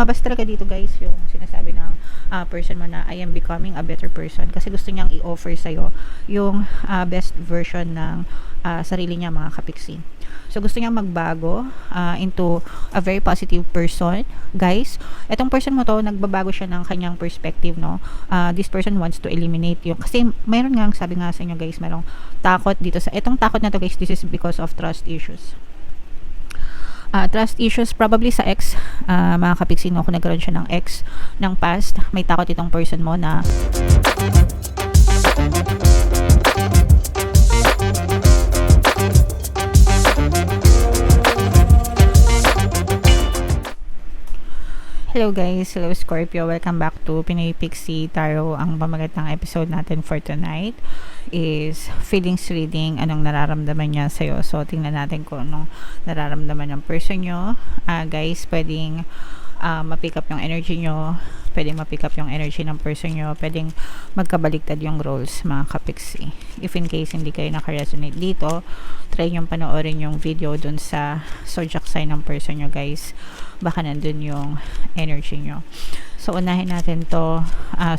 Mabas talaga dito guys yung sinasabi ng person mo na I am becoming a better person kasi gusto niyang i-offer sa'yo yung best version ng sarili niya mga kapiksi. So gusto niyang magbago into a very positive person. Guys, etong person mo to, nagbabago siya ng kanyang perspective, no? This person wants to eliminate yung, kasi mayroon nga, sabi nga sa inyo guys, mayroong takot dito sa, etong takot na to guys, this is because of trust issues. Trust issues probably sa ex, mga kapiksi, no? Kung nagkaroon siya ng ex ng past, may takot itong person mo na hello guys, hello Scorpio, welcome back to Pinoy Pixie Tarot. Ang pamagatang episode natin for tonight is feelings reading, anong nararamdaman niya sa'yo. So tingnan natin kung anong nararamdaman ng person nyo. Guys, pwedeng ma-pick up yung energy nyo, pwedeng ma-pick up yung energy ng person nyo, pwedeng magkabaliktad yung roles mga kapiksi. If in case hindi kayo naka-resonate dito, try nyo panoorin yung video dun sa zodiac sign ng person nyo guys, baka nandun yung energy nyo. So unahin natin to,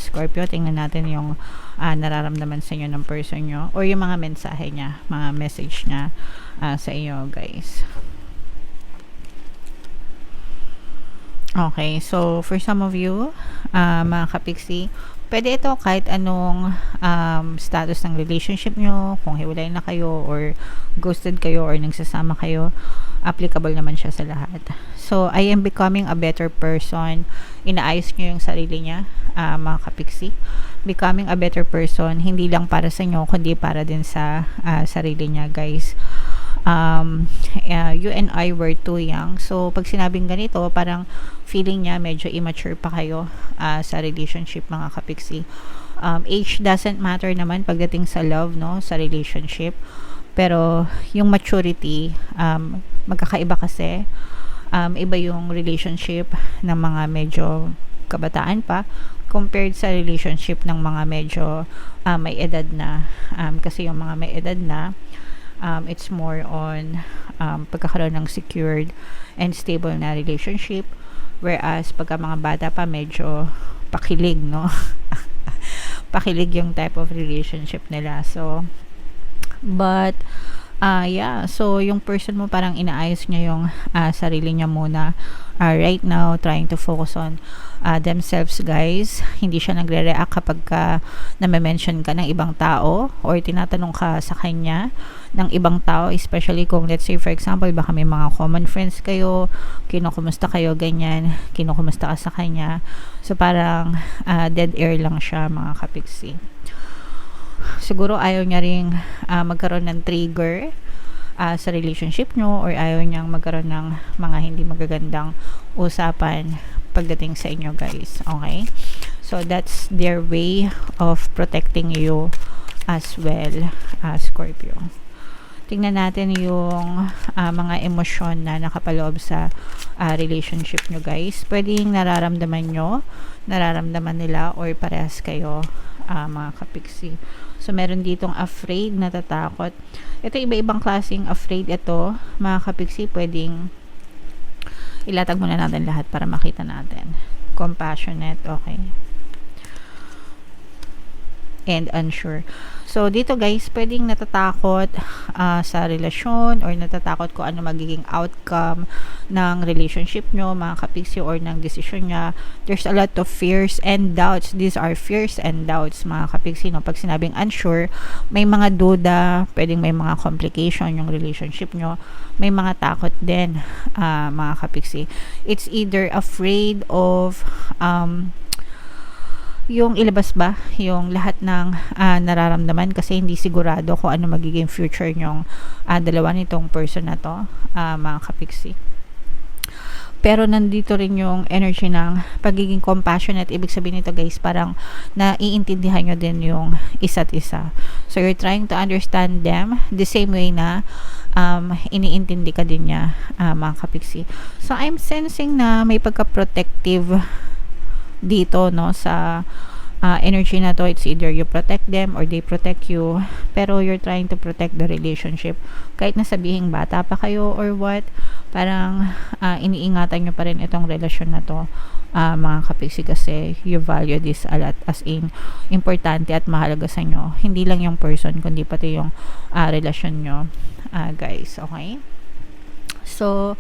Scorpio, tingnan natin yung nararamdaman sa inyo ng person nyo or yung mga mensahe niya, mga message niya sa inyo guys. Okay, so for some of you, mga kapiksi, pwede ito kahit anong status ng relationship nyo, kung hiwalay na kayo or ghosted kayo or nagsasama kayo, applicable naman siya sa lahat. So, I am becoming a better person. Inaayos nyo yung sarili niya, mga kapiksi. Becoming a better person, hindi lang para sa inyo, kundi para din sa sarili niya, guys. You and I were too young. So, pag sinabing ganito, parang feeling niya medyo immature pa kayo sa relationship, mga kapiksi. Age doesn't matter naman pagdating sa love, no, sa relationship. Pero, yung maturity, magkakaiba kasi. Iba yung relationship ng mga medyo kabataan pa compared sa relationship ng mga medyo may edad na. Kasi yung mga may edad na, it's more on pagkakaroon ng secured and stable na relationship, whereas pagka mga bata pa medyo pakilig, no? Pakilig yung type of relationship nila. So but yeah, so yung person mo parang inaayos niya yung sarili niya muna right now, trying to focus on themselves, guys. Hindi siya nagre-react kapag na-mention ka ng ibang tao or tinatanong ka sa kanya ng ibang tao, especially kung let's say for example baka may mga common friends kayo, kinukumusta kayo, ganyan, kinukumusta ka sa kanya. So parang dead air lang siya, mga kapiksi. Siguro ayaw niya ring magkaroon ng trigger sa relationship nyo, or ayaw niyang magkaroon ng mga hindi magagandang usapan pagdating sa inyo, guys. Okay? So that's their way of protecting you as well, Scorpio. Tingnan natin yung mga emosyon na nakapaloob sa relationship nyo, guys. Pwedeng nararamdaman nyo, nararamdaman nila, or parehas kayo, mga kapiksi. So meron ditong afraid, natatakot. Ito iba-ibang klaseng afraid ito, mga kapiksi. Pwedeng ilatag muna natin lahat para makita natin. Compassionate, okay. And unsure. So dito guys, pwedeng natatakot sa relasyon, or natatakot kung ano magiging outcome ng relationship nyo, mga kapiksi, or ng decision niya. There's a lot of fears and doubts. These are fears and doubts, mga kapiksi, no? Pag sinabing unsure, may mga duda, pwedeng may mga complication yung relationship nyo, may mga takot din, mga kapiksi. It's either afraid of yung ilabas ba yung lahat ng nararamdaman, kasi hindi sigurado kung ano magiging future nyong dalawa nitong person na to, mga kapiksi. Pero nandito rin yung energy ng pagiging compassionate. Ibig sabihin nito, guys, parang naiintindihan nyo din yung isa't isa. So you're trying to understand them the same way na iniintindi ka din niya, mga kapiksi. So I'm sensing na may pagka-protective dito, no, sa energy na to. It's either you protect them or they protect you, pero you're trying to protect the relationship kahit na sabihing bata pa kayo or what, parang iniingatan nyo pa rin itong relasyon na to, mga kapiksi, kasi you value this a lot, as in importante at mahalaga sa inyo, hindi lang yung person kundi pati yung relasyon nyo, guys. Okay, so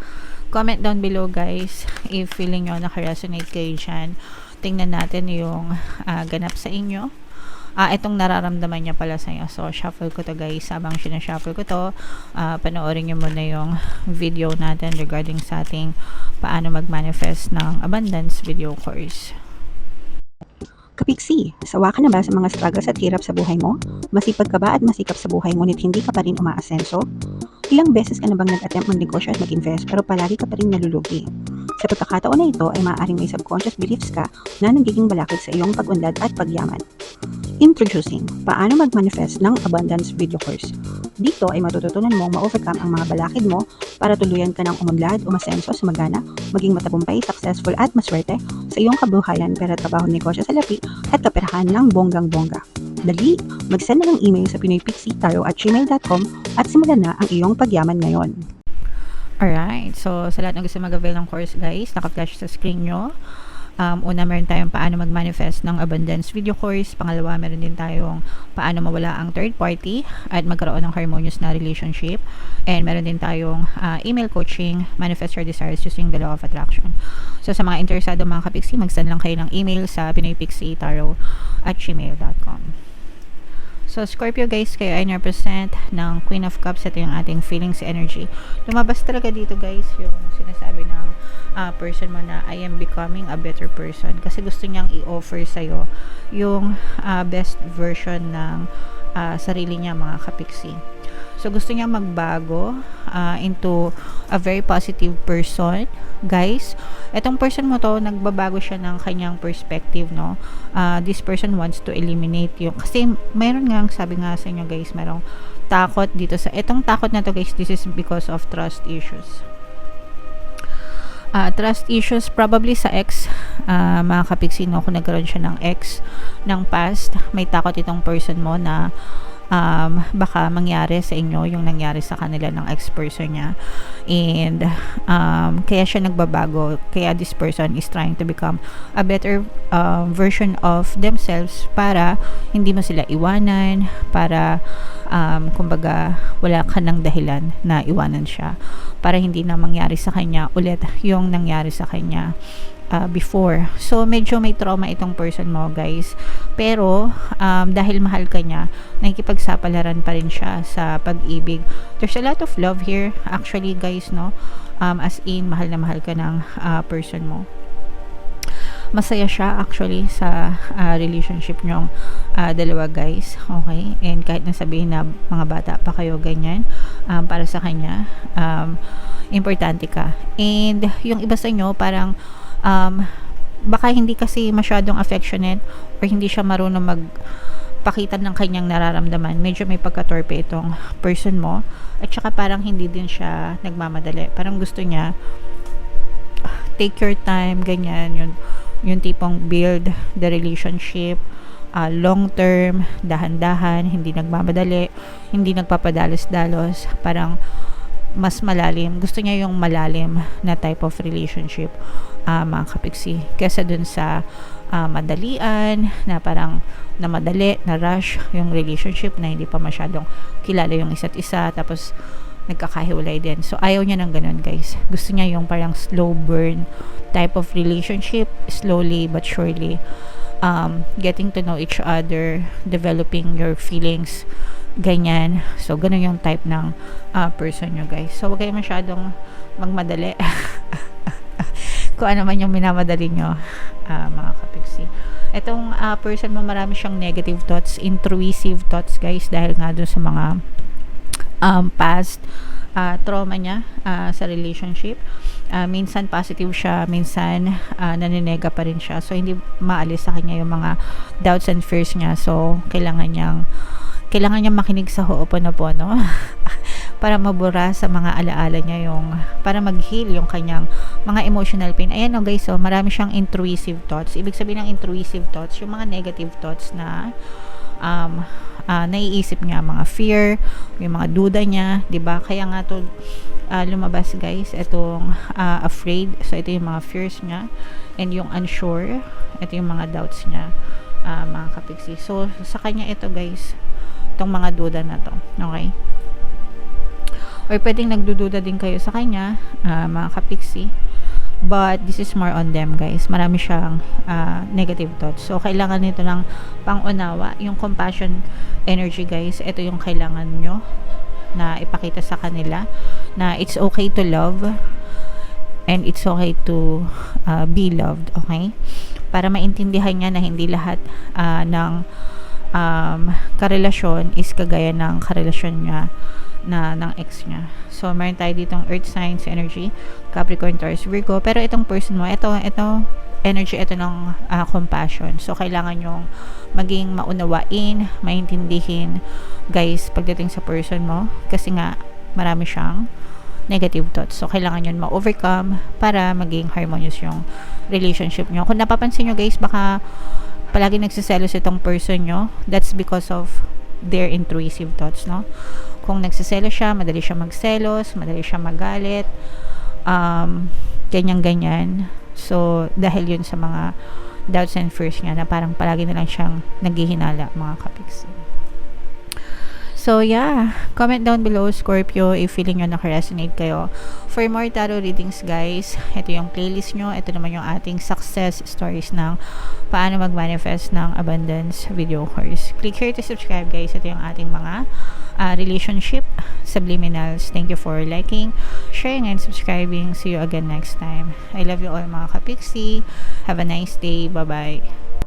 comment down below, guys, if feeling nyo naka-resonate kayo dyan. Tingnan natin yung ganap sa inyo. Itong nararamdaman niya pala sa inyo. So, shuffle ko to, guys. Habang sinashuffle ko to, panoorin nyo muna yung video natin regarding sa ating paano mag-manifest ng abundance video course. Kapiksi, sawa ka na ba sa mga struggles at hirap sa buhay mo? Masipag ka ba at masikap sa buhay ngunit hindi ka pa rin umaasenso? Ilang beses ka na bang nag-attempt magnegosyo at mag-invest pero palagi ka pa rin nalulugi? Sa pagkakataon na ito ay maaaring may subconscious beliefs ka na nagiging balakid sa iyong pag-unlad at pagyaman. Introducing, paano mag-manifest ng abundance video course. Dito ay matututunan mong ma-overcome ang mga balakid mo para tuluyan ka ng umunlad, umasenso, sumagana, maging matagumpay, successful at maswerte sa iyong kabuhayan, pera, trabaho, negosyo sa lapi at kaperahan ng bonggang-bongga. Dali, mag-send na ng email sa pinoypixie@gmail.com at simulan na ang iyong pagyaman ngayon. Alright, so sa lahat ng gusto mag-avail ng course, guys, naka-flash sa screen nyo. Una, meron tayong paano mag-manifest ng abundance video course. Pangalawa, meron din tayong paano mawala ang third party at magkaroon ng harmonious na relationship. And meron din tayong email coaching, manifest your desires using the law of attraction. So sa mga interesado, mga kapiksi, mag-send lang kayo ng email sa pinoypixie@gmail.com. So, Scorpio, guys, kayo ay represent ng Queen of Cups. Ito yung ating feelings energy. Lumabas talaga dito, guys, yung sinasabi ng person mo na I am becoming a better person. Kasi gusto niyang i-offer sa'yo yung best version ng sarili niya, mga kapiksi. So, gusto niya magbago into a very positive person. Guys, etong person mo to, nagbabago siya ng kanyang perspective, no? This person wants to eliminate yung, kasi mayroon nga, sabi nga sa inyo, guys, mayroong takot dito sa, etong takot na to, guys, this is because of trust issues. Trust issues probably sa ex, mga kapiksi, no? Kung nagkaroon siya ng ex ng past, may takot itong person mo na baka mangyari sa inyo yung nangyari sa kanila ng ex-person niya, and kaya siya nagbabago, kaya this person is trying to become a better version of themselves para hindi mo sila iwanan, para kumbaga wala ka ng dahilan na iwanan siya, para hindi na mangyari sa kanya ulit yung nangyari sa kanya before. So, medyo may trauma itong person mo, guys. Pero, dahil mahal ka niya, nakikipagsapalaran pa rin siya sa pag-ibig. There's a lot of love here, actually, guys, no? As in, mahal na mahal ka ng person mo. Masaya siya, actually, sa relationship nyong dalawa, guys. Okay? And kahit nasabihin na mga bata pa kayo, ganyan, para sa kanya, importante ka. And, yung iba sa inyo, parang baka hindi kasi masyadong affectionate or hindi siya marunong magpakita ng kanyang nararamdaman. Medyo may pagkatorpe itong person mo, at saka parang hindi din siya nagmamadali. Parang gusto niya take your time, ganyan, yung tipong build the relationship long term, dahan-dahan, hindi nagmamadali, hindi nagpapadalos-dalos, parang mas malalim. Gusto niya yung malalim na type of relationship, mga kapiksi, kesa dun sa madalian, na parang na madali, na rush yung relationship, na hindi pa masyadong kilala yung isa't isa, tapos nagkakahiwalay din. So, ayaw niya ng ganun, guys. Gusto niya yung parang slow burn type of relationship, slowly but surely, getting to know each other, developing your feelings, ganyan. So, ganun yung type ng person nyo, guys. So, huwag kayo masyadong magmadali. Kung ano man yung minamadali nyo, mga kapiksi. Itong person mo, marami siyang negative thoughts, intrusive thoughts, guys, dahil nga dun sa mga past trauma niya sa relationship. Minsan positive siya, minsan naninega pa rin siya. So, hindi maalis sa kanya yung mga doubts and fears niya. So, kailangan niyang makinig sa Ho'oponopono para mabura sa mga alaala niya, yung para mag-heal yung kanyang mga emotional pain. Ayan, no, guys, so marami siyang intrusive thoughts. Ibig sabihin ng intrusive thoughts, yung mga negative thoughts na naiisip niya, mga fear, yung mga duda niya, 'di ba? Kaya nga to lumabas guys, itong afraid. So ito yung mga fears niya, and yung unsure, ito yung mga doubts niya, mga kapiksi. So sa kanya ito guys, itong mga duda na to, okay? Or pwedeng nagdududa din kayo sa kanya, mga kapiksi. But this is more on them guys. Marami siyang negative thoughts. So kailangan nito ng pangunawa. Yung compassion energy guys, ito yung kailangan nyo na ipakita sa kanila, na it's okay to love and it's okay to be loved, okay? Para maintindihan niya na hindi lahat ng karelasyon is kagaya ng karelasyon niya ng ex niya. So meron tayo ditong earth signs energy, Capricorn, Taurus, Virgo. Pero itong person mo, ito energy, ito ng compassion. So kailangan yung maging maunawain, maintindihin guys pagdating sa person mo, kasi nga marami siyang negative thoughts. So kailangan yun ma-overcome para maging harmonious yung relationship nyo. Kung napapansin nyo guys, baka palagi nagsiselos itong person nyo, that's because of their intrusive thoughts, no? Kung nagsiselos siya, madali siya magselos, madali siya magalit, ganyan-ganyan. So, dahil yun sa mga doubts and fears niya, na parang palagi na lang siyang naghihinala, mga kapiksi. So, yeah. Comment down below, Scorpio, if feeling nyo naka-resonate kayo. For more tarot readings, guys, ito yung playlist nyo. Ito naman yung ating success stories ng paano mag-manifest ng abundance video course. Click here to subscribe, guys. Ito yung ating mga relationship subliminals. Thank you for liking, sharing, and subscribing. See you again next time. I love you all, mga kapiksi. Have a nice day. Bye-bye.